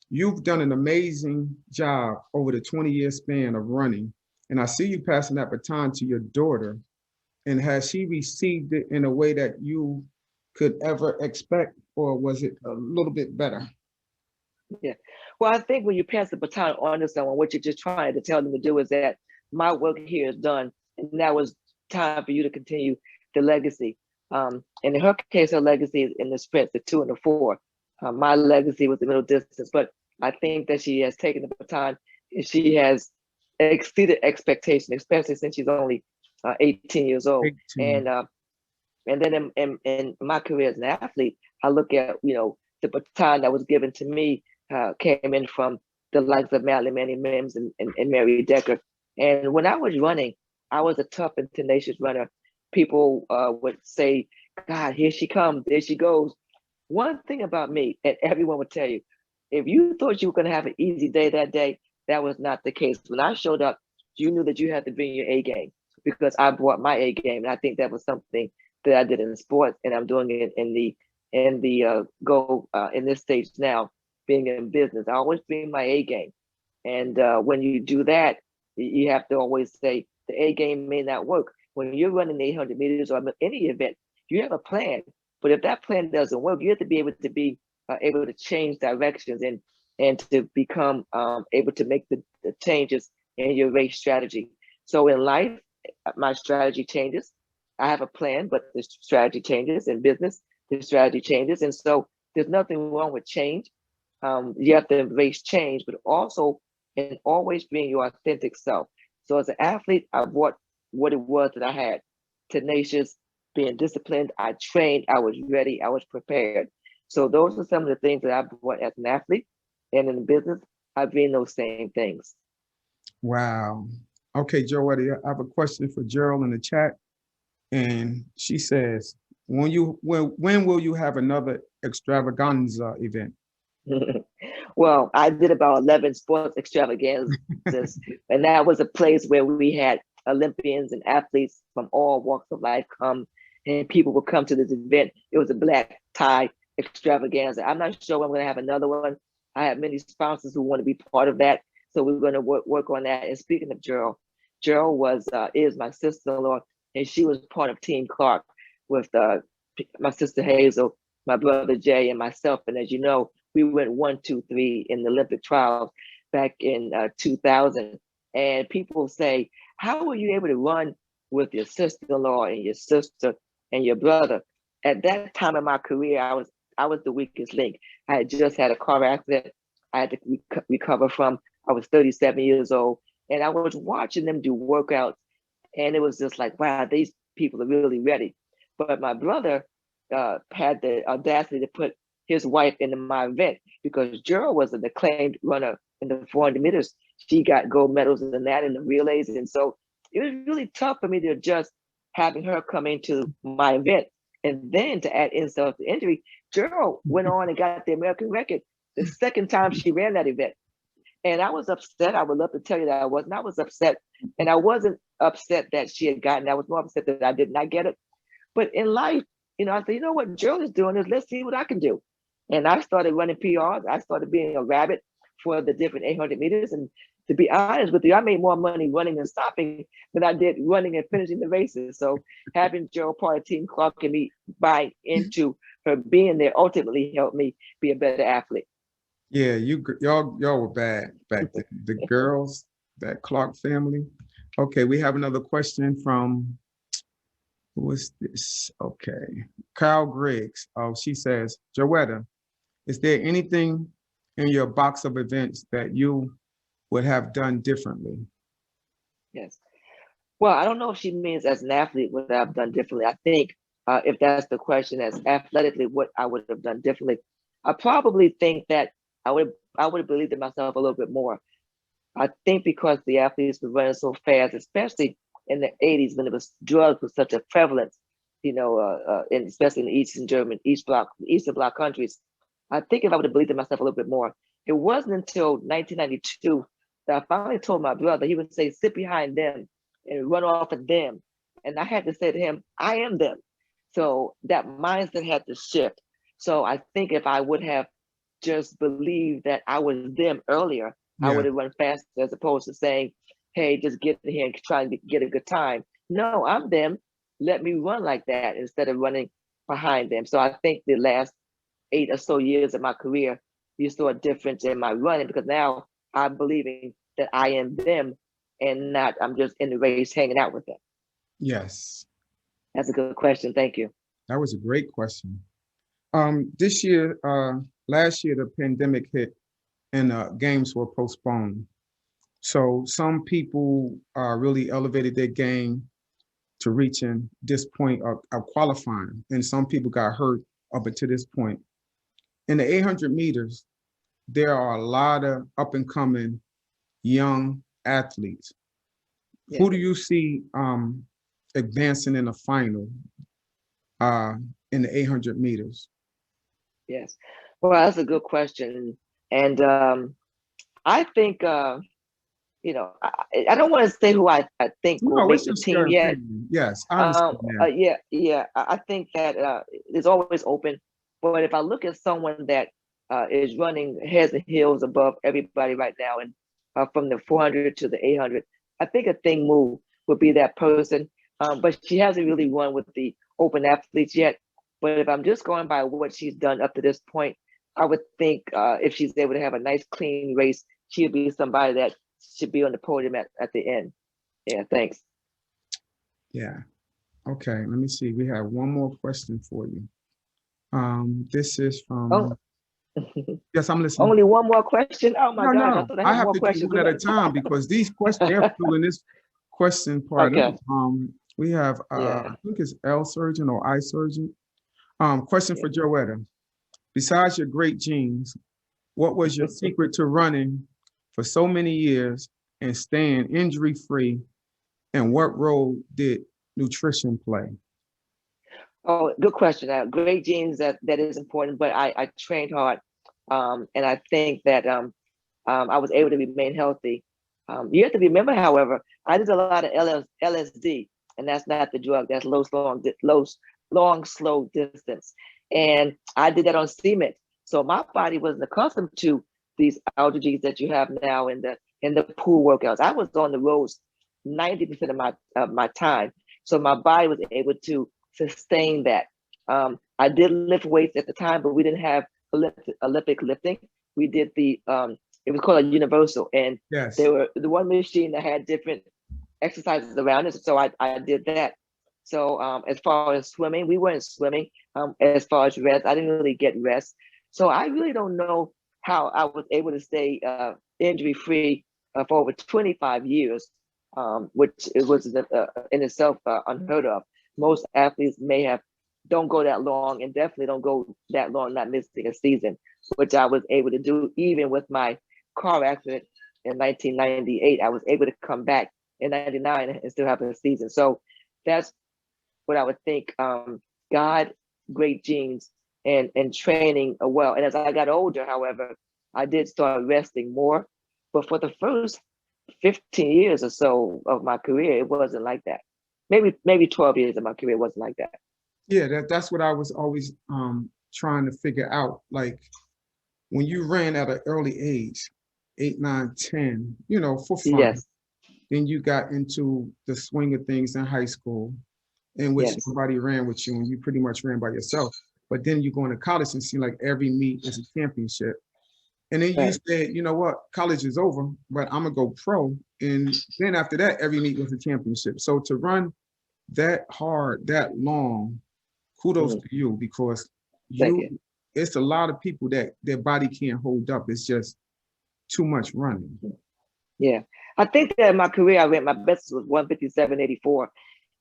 You've done an amazing job over the 20-year span of running. And I see you passing that baton to your daughter. And has she received it in a way that you could ever expect, or was it a little bit better? Yeah. Well, I think when you pass the baton on to someone, what you're just trying to tell them to do is that my work here is done, and now it's time for you to continue the legacy. And in her case, her legacy is in the sprints, the 2 and the 4. My legacy was the middle distance, but I think that she has taken the baton and she has exceeded expectations, especially since she's only 18 years old. 18. And then in my career as an athlete, I look at, you know, the baton that was given to me came in from the likes of Madeline Manny Mims and Mary Decker. And when I was running, I was a tough and tenacious runner. People would say, God, here she comes, there she goes. One thing about me, and everyone would tell you, if you thought you were going to have an easy day that day, that was not the case. When I showed up, you knew that you had to bring your A game because I brought my A game. And I think that was something that I did in sports, and I'm doing it in this stage now, being in business. I always bring my A game. And when you do that, you have to always say the A game may not work. When you're running 800 meters or any event, you have a plan. But if that plan doesn't work, you have to be able to change directions and to become able to make the changes in your race strategy. So in life, my strategy changes. I have a plan, but the strategy changes. In business, the strategy changes. And so there's nothing wrong with change. You have to embrace change, but also and always being your authentic self. So as an athlete, I brought what it was that I had: tenacious, being disciplined. I trained, I was ready, I was prepared. So those are some of the things that I brought as an athlete. And in business, I bring those same things. Wow. Okay, Joetta, I have a question for Gerald in the chat. And she says, when will you have another extravaganza event? Well, I did about 11 sports extravaganzas, and that was a place where we had Olympians and athletes from all walks of life come, and people would come to this event. It was a black tie extravaganza. I'm not sure I'm going to have another one. I have many sponsors who want to be part of that, so we're going to work on that. And speaking of Gerald is my sister-in-law, and she was part of Team Clark with my sister Hazel, my brother Jay, and myself. And as you know, we went 1, 2, 3 in the Olympic trials back in 2000. And people say, how were you able to run with your sister-in-law and your sister and your brother? At that time in my career, I was the weakest link. I had just had a car accident I had to recover from. I was 37 years old, and I was watching them do workouts, and it was just like, wow, these people are really ready. But my brother had the audacity to put his wife into my event because Gerald was an acclaimed runner in the 400 meters. She got gold medals in that in the relays. And so it was really tough for me to adjust having her come into my event. And then to add insult to injury, Gerald went on and got the American record the second time she ran that event. And I was upset. I would love to tell you that I wasn't. I was upset. And I wasn't upset that she had gotten it. I was more upset that I did not get it. But in life, I said, you know what Gerald is doing is let's see what I can do. And I started running PRs. I started being a rabbit for the different 800 meters. And to be honest with you, I made more money running and stopping than I did running and finishing the races. So having Gerald part of Team Clark and me buy into her being there ultimately helped me be a better athlete. Yeah, y'all were bad back then. The girls, that Clark family. Okay, we have another question from, who is this? Okay, Kyle Griggs. Oh, she says, Joetta, is there anything in your box of events that you would have done differently? Yes. Well, I don't know if she means as an athlete what I've done differently. I think if that's the question, as athletically, what I would have done differently, I probably think that I would have believed in myself a little bit more. I think because the athletes were running so fast, especially in the 80s when drugs was such a prevalence, and especially in the Eastern Bloc countries. I think if I would have believed in myself a little bit more, it wasn't until 1992 that I finally told my brother. He would say, sit behind them and run off of them. And I had to say to him, I am them. So that mindset had to shift. So I think if I would have just believed that I was them earlier, I would have run faster as opposed to saying, hey, just get in here and try and get a good time. No, I'm them. Let me run like that instead of running behind them. So I think the last 8 or so years of my career, you saw a difference in my running because now I'm believing that I am them and not I'm just in the race hanging out with them. Yes. That's a good question. Thank you. That was a great question. Last year, the pandemic hit and games were postponed. So some people really elevated their game to reaching this point of qualifying, and some people got hurt up until this point. In the 800 meters, there are a lot of up and coming young athletes. Yeah. Who do you see advancing in the final in the 800 meters? Yes, well, that's a good question. And I think you know, I don't want to say who I think will No, make it's the just team your yet. opinion. Yes, I understand that. Yeah. I think that it's always open. But if I look at someone that is running heads and heels above everybody right now, and from the 400 to the 800, I think a thing move would be that person. But she hasn't really run with the open athletes yet. But if I'm just going by what she's done up to this point, I would think if she's able to have a nice, clean race, she'll be somebody that should be on the podium at the end. Yeah, thanks. Yeah. Okay, let me see. We have one more question for you. This is from. Oh. Yes, I'm listening. Only one more question? Oh my gosh, I No. thought I had have more to questions. do one at a time because these questions, they're filling this question part Okay. up. We have, Yeah. I think it's L surgeon or I surgeon. Question for Yeah. Joetta. Besides your great genes, what was your secret to running for so many years and staying injury-free? And what role did nutrition play? Oh, good question. Great genes, that is important, but I trained hard. And I think that I was able to remain healthy. You have to remember, however, I did a lot of LSD, and that's not the drug. That's long, slow distance. And I did that on cement. So my body wasn't accustomed to these altitudes that you have now in the pool workouts. I was on the roads 90% of my time. So my body was able to sustain that. I did lift weights at the time, but we didn't have Olympic lifting. We did it was called a universal, and Yes. there were the one machine that had different exercises around it. So I did that. So as far as swimming, we weren't swimming. As far as rest, I didn't really get rest. So I really don't know how I was able to stay injury-free for over 25 years, which it was in itself unheard of. Most athletes don't go that long, and definitely don't go that long not missing a season, which I was able to do. Even with my car accident in 1998, I was able to come back in 99 and still have a season. So that's what I would think. God, great genes, and training well. And as I got older, however, I did start resting more. But for the first 15 years or so of my career, it wasn't like that. Maybe 12 years of my career wasn't like that. Yeah, that's what I was always trying to figure out. Like when you ran at an early age, 8, 9, 10, for fun. Yes. Then you got into the swing of things in high school, in which Yes. nobody ran with you and you pretty much ran by yourself. But then you go into college and see like every meet is a championship. And then you Right. said, you know what, college is over, but I'm gonna go pro. And then after that, every meet was a championship. So to run that hard, that long, kudos to you, because Thank you. it's a lot of people that their body can't hold up. It's just too much running. Yeah. I think that in my career, I ran, my best was 157.84,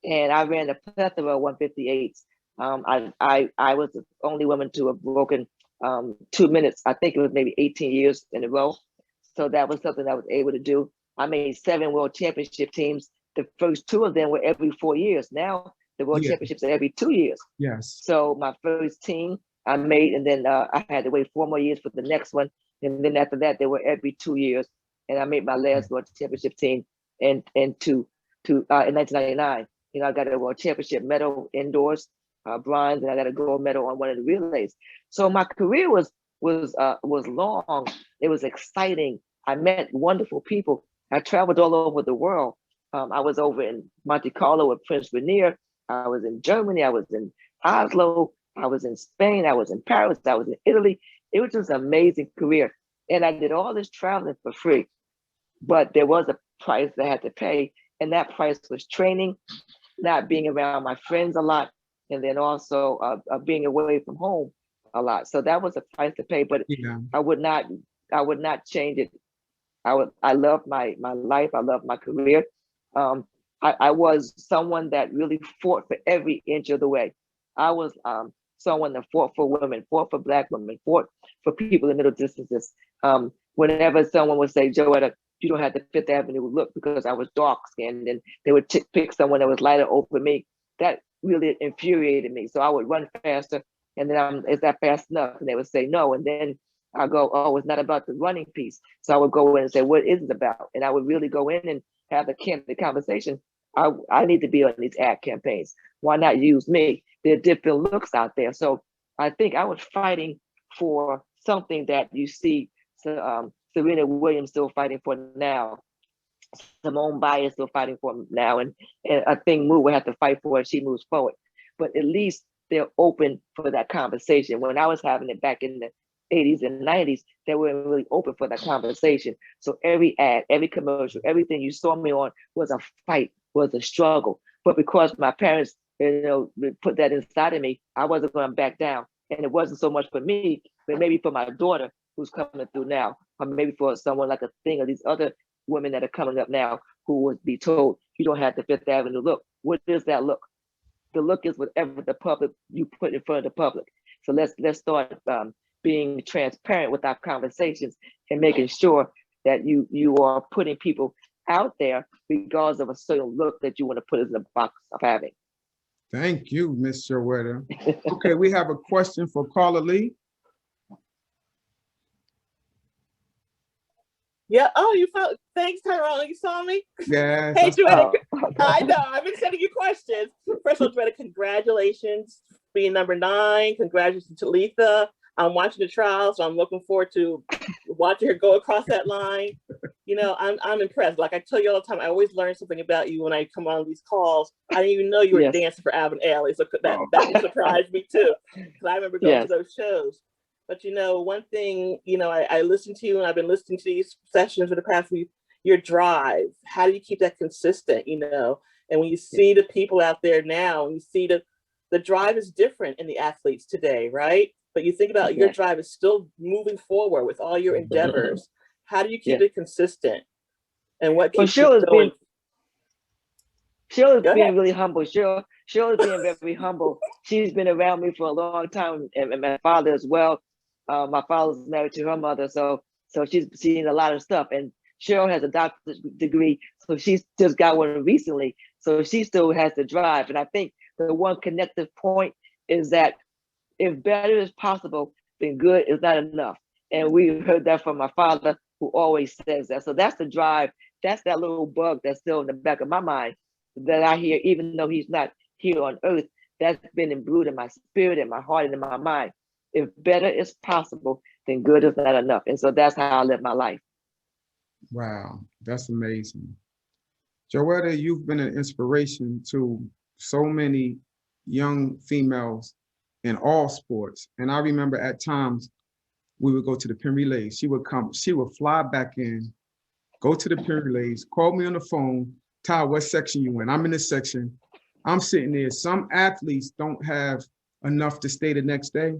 and I ran a plethora of 158s. I was the only woman to have broken 2 minutes. I think it was maybe 18 years in a row. So that was something I was able to do. I made 7 world championship teams. The first 2 of them were every 4 years. Now the world championships are every 2 years. Yes. So my first team I made, and then I had to wait 4 more years for the next one. And then after that, they were every 2 years. And I made my last world championship team in 1999. I got a world championship medal indoors, bronze, and I got a gold medal on one of the relays. So my career was long. It was exciting. I met wonderful people. I traveled all over the world. I was over in Monte Carlo with Prince Rainier. I was in Germany. I was in Oslo. I was in Spain. I was in Paris. I was in Italy. It was just an amazing career. And I did all this traveling for free. But there was a price that I had to pay. And that price was training, not being around my friends a lot, and then also being away from home a lot. So that was a price to pay, but Yeah. I would not change it. I love my life. I love my career. I was someone that really fought for every inch of the way. I was someone that fought for women, fought for Black women, fought for people in middle distances. Whenever someone would say, Joetta, you don't have the Fifth Avenue look, because I was dark skinned, and they would pick someone that was lighter over me. That really infuriated me. So I would run faster, and then is that fast enough? And they would say no. And then I go, oh, it's not about the running piece. So I would go in and say, what is it about? And I would really go in and have a candid conversation. I need to be on these ad campaigns. Why not use me? There are different looks out there. So I think I was fighting for something that you see Serena Williams still fighting for now. Simone Biles still fighting for now. And I think Moo will have to fight for it as she moves forward. But at least they're open for that conversation. When I was having it back in the 80s and 90s, they weren't really open for that conversation. So every ad, every commercial, everything you saw me on was a fight, was a struggle. But because my parents, put that inside of me, I wasn't going to back down. And it wasn't so much for me, but maybe for my daughter who's coming through now, or maybe for someone like a thing or these other women that are coming up now who would be told, you don't have the Fifth Avenue look. What is that look? The look is whatever the public, you put in front of the public. So let's start being transparent with our conversations and making sure that you are putting people out there regardless of a certain look that you want to put in the box of having. Thank you, Miss Joetta. Okay, we have a question for Carla Lee. Yeah. Oh, you found. Thanks, Tyrone. You saw me. Yes. Hey, Joetta. I know. I've been sending you questions. First of all, Joetta, congratulations being number 9. Congratulations to Letha. I'm watching the trial, so I'm looking forward to watching her go across that line. I'm impressed. Like I tell you all the time, I always learn something about you when I come on these calls. I didn't even know you were dancing for Alvin Ailey, so that surprised me too. Because I remember going to those shows. But one thing, I listen to you, and I've been listening to these sessions for the past week. Your drive. How do you keep that consistent? And when you see the people out there now, and you see the drive is different in the athletes today, right? But you think about your drive is still moving forward with all your endeavors. How do you keep it consistent? And what keeps you going? Sheila's being really humble. Sheila's being very humble. She's been around me for a long time, and my father as well. My father's married to her mother, so she's seen a lot of stuff. And Cheryl has a doctorate degree, so she's just got one recently. So she still has the drive. And I think the one connective point is that if better is possible, then good is not enough. And we heard that from my father, who always says that. So that's the drive. That's that little bug that's still in the back of my mind that I hear, even though he's not here on earth. That's been imbued in my spirit, in my heart, and in my mind. If better is possible, then good is not enough. And so that's how I live my life. Wow, that's amazing. Joetta, you've been an inspiration to so many young females in all sports. And I remember at times we would go to the pin relays. She would fly back in, go to the pin relays, call me on the phone, Ty, what section you in? I'm in this section. I'm sitting there. Some athletes don't have enough to stay the next day.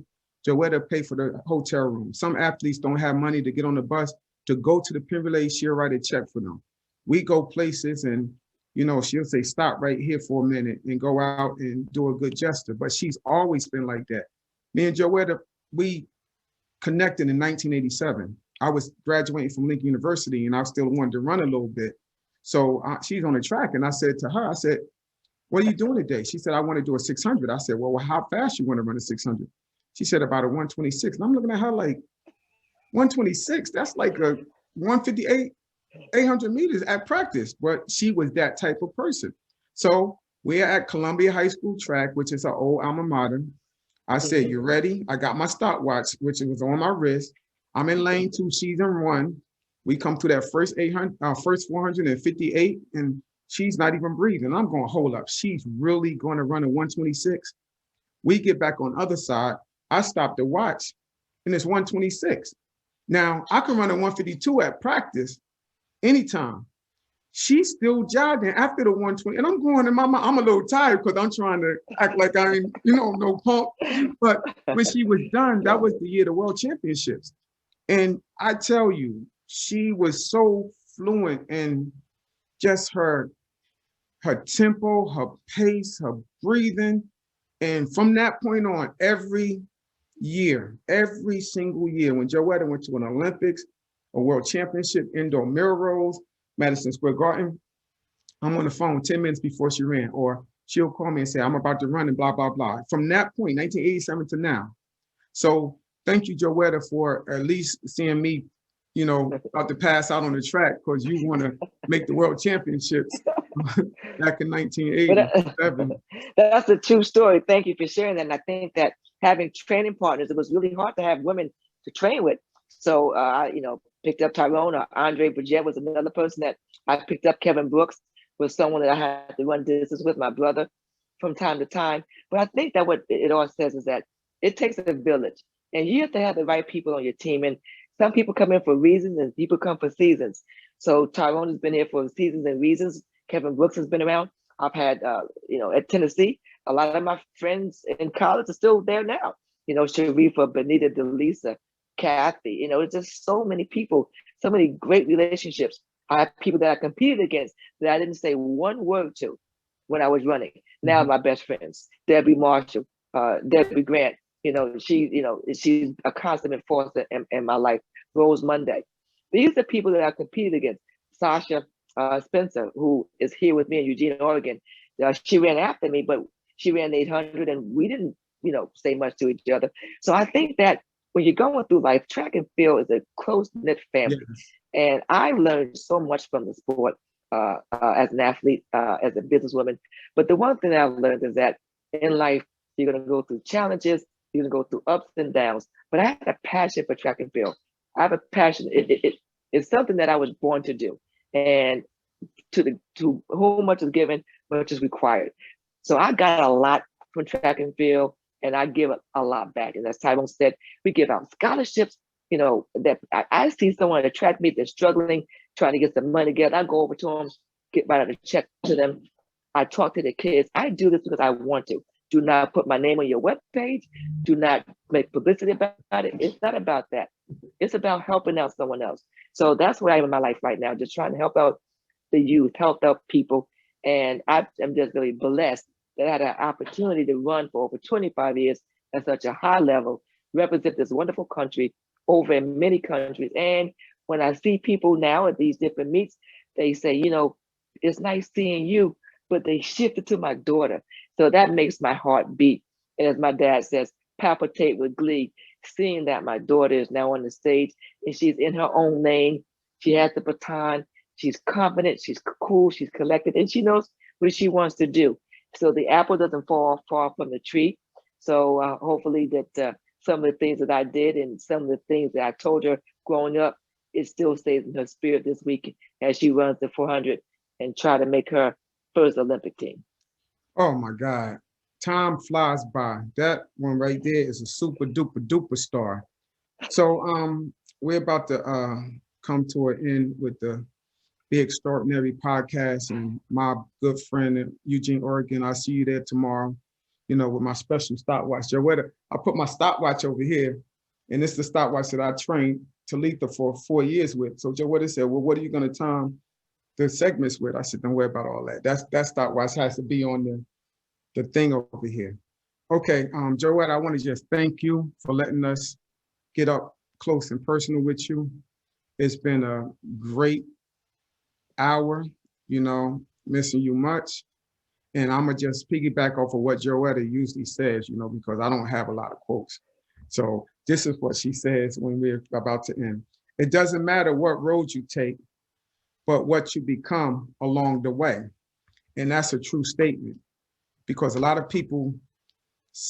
Joetta pay for the hotel room. Some athletes don't have money to get on the bus to go to the pin relay. She'll write a check for them. We go places and, she'll say, stop right here for a minute and go out and do a good gesture. But she's always been like that. Me and Joetta, we connected in 1987. I was graduating from Lincoln University and I still wanted to run a little bit. So she's on the track and I said to her, what are you doing today? She said, I want to do a 600. I said, well, how fast you want to run a 600? She said about a 126. And I'm looking at her like, 126, that's like a 158, 800 meters at practice. But she was that type of person. So we're at Columbia High School track, which is our old alma mater. I said, you ready? I got my stopwatch, which was on my wrist. I'm in lane 2, she's in 1. We come to that first 458, and she's not even breathing. I'm going, hold up. She's really going to run a 126. We get back on the other side. I stop the watch, and it's 126. Now, I can run a 152 at practice anytime. She's still jogging after the 120. And I'm going in my mind, I'm a little tired because I'm trying to act like I ain't, no pump. But when she was done, that was the year of the World Championships. And I tell you, she was so fluent in just her tempo, her pace, her breathing. And from that point on, every single year, when Joetta went to an Olympics, a World Championship, indoor mirror rolls, Madison Square Garden, I'm on the phone 10 minutes before she ran, or she'll call me and say, I'm about to run and blah, blah, blah. From that point, 1987 to now. So thank you, Joetta, for at least seeing me, about to pass out on the track because you want to make the world championships back in 1987. That's a true story. Thank you for sharing that. And I think that having training partners, it was really hard to have women to train with. So I, picked up Tyrone. Andre Bridget was another person that I picked up. Kevin Brooks was someone that I had to run distance with, my brother, from time to time. But I think that what it all says is that it takes a village, and you have to have the right people on your team. And some people come in for reasons, and people come for seasons. So Tyrone has been here for seasons and reasons. Kevin Brooks has been around. I've had, at Tennessee, a lot of my friends in college are still there now. Sharifa, Benita, Delisa, Kathy, it's just so many people, so many great relationships. I have people that I competed against that I didn't say one word to when I was running. Now my best friends, Debbie Marshall, Debbie Grant, she's a constant force in my life. Rose Monday. These are people that I competed against. Sasha Spencer, who is here with me in Eugene, Oregon. She ran after me, but she ran 800 and we didn't, say much to each other. So I think that when you're going through life, track and field is a close-knit family. Yes. And I learned so much from the sport as an athlete, as a businesswoman. But the one thing that I've learned is that in life, you're going to go through challenges, you're going to go through ups and downs. But I have a passion for track and field. I have a passion. It's something that I was born to do. And to whom much is given, much is required. So I got a lot from track and field, and I give a lot back. And as Tyrone said, we give out scholarships. That I see someone at a track meet that's struggling, trying to get some money together. I go over to them, write a check to them. I talk to the kids. I do this because I want to. Do not put my name on your webpage. Do not make publicity about it. It's not about that. It's about helping out someone else. So that's where I am in my life right now, just trying to help out the youth, help out people. And I'm just really blessed that I had an opportunity to run for over 25 years at such a high level, represent this wonderful country over in many countries. And when I see people now at these different meets, they say, it's nice seeing you, but they shifted to my daughter. So that makes my heart beat. And as my dad says, palpitate with glee, seeing that my daughter is now on the stage and she's in her own lane. She has the baton. She's confident, she's cool, she's collected, and she knows what she wants to do. So the apple doesn't fall far from the tree. So hopefully that some of the things that I did and some of the things that I told her growing up, it still stays in her spirit this week as she runs the 400 and try to make her first Olympic team. Oh my God, time flies by. That one right there is a super duper duper star. So we're about to come to an end with the Be Extraordinary podcast, and my good friend in Eugene, Oregon. I'll see you there tomorrow, with my special stopwatch. Joetta, I put my stopwatch over here, and it's the stopwatch that I trained Talitha for 4 years with. So Joetta said, well, what are you going to time the segments with? I said, don't worry about all that. That stopwatch has to be on the thing over here. Okay, Joetta, I want to just thank you for letting us get up close and personal with you. It's been a great hour, missing you much. And I'm going to just piggyback off of what Joetta usually says, because I don't have a lot of quotes. So this is what she says when we're about to end. It doesn't matter what road you take, but what you become along the way. And that's a true statement, because a lot of people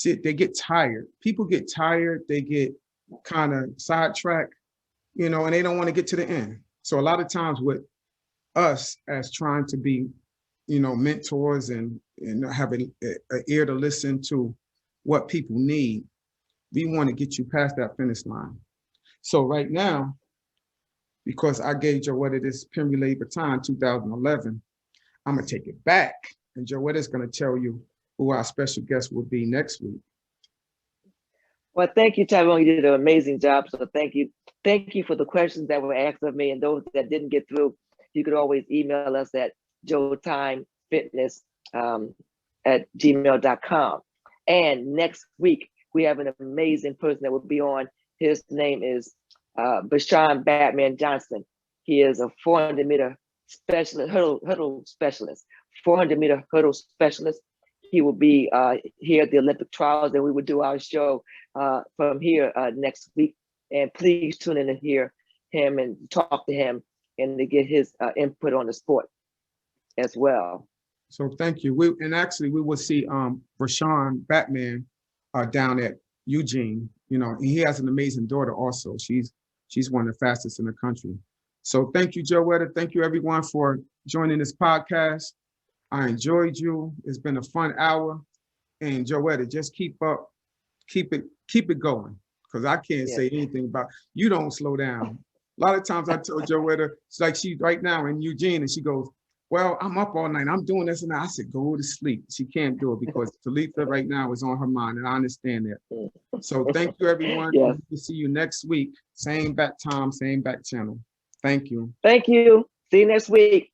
they get tired. People get tired, they get kind of sidetracked, and they don't want to get to the end. So a lot of times with us as trying to be, mentors and having an ear to listen to what people need, we want to get you past that finish line. So right now, because I gave Joetta this Pin Relay Baton 2011, I'm going to take it back. And Joetta's going to tell you who our special guest will be next week. Well, thank you, Tyrone. You did an amazing job. So thank you. Thank you for the questions that were asked of me, and those that didn't get through. You could always email us at jotymefitness@gmail.com. And next week, we have an amazing person that will be on. His name is Bashan Batman Johnson. He is a 400-meter specialist, hurdle specialist, 400-meter hurdle specialist. he will be here at the Olympic trials, and we will do our show from here next week. And please tune in to hear him and talk to him and to get his input on the sport as well. So thank you. Actually we will see Rashawn Batman down at Eugene. You know, he has an amazing daughter also. She's one of the fastest in the country. So thank you, Joetta. Thank you everyone for joining this podcast. I enjoyed you. It's been a fun hour. And Joetta, just keep it going. Because I can't say anything about, you don't slow down. A lot of times I tell Joetta, it's like she's right now in Eugene and she goes, well, I'm up all night. I'm doing this and that. I said, go to sleep. She can't do it because Talitha right now is on her mind, and I understand that. So thank you, everyone. Yes. We'll see you next week. Same bat time, same bat channel. Thank you. Thank you. See you next week.